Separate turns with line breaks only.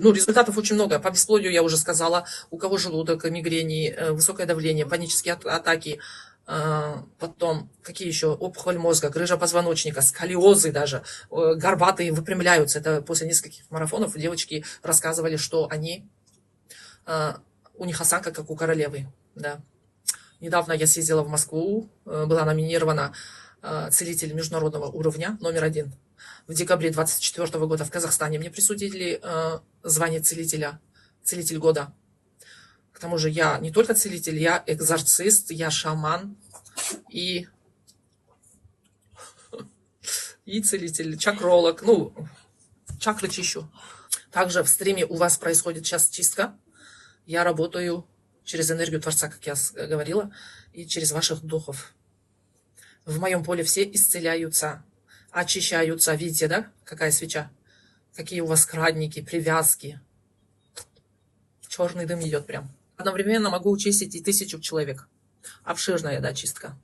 Ну, результатов очень много. По бесплодию я уже сказала. У кого желудок, мигрени, высокое давление, панические атаки. Потом, какие еще? Опухоль мозга, грыжа позвоночника, сколиозы даже. Горбатые выпрямляются. Это после нескольких марафонов девочки рассказывали, что они... У них осанка, как у королевы. Да. Недавно я съездила в Москву, была номинирована целитель международного уровня №1. В декабре 2024 года в Казахстане мне присудили звание целителя, целитель года. К тому же я не только целитель, я экзорцист, я шаман и целитель, чакролог. Ну, чакры чищу. Также в стриме у вас происходит сейчас чистка. Я работаю через энергию Творца, как я говорила, и через ваших духов. В моем поле все исцеляются, очищаются. Видите, да, какая свеча? Какие у вас крадники, привязки. Черный дым идет прям. Одновременно могу чистить и 1000 человек. Обширная, да, чистка.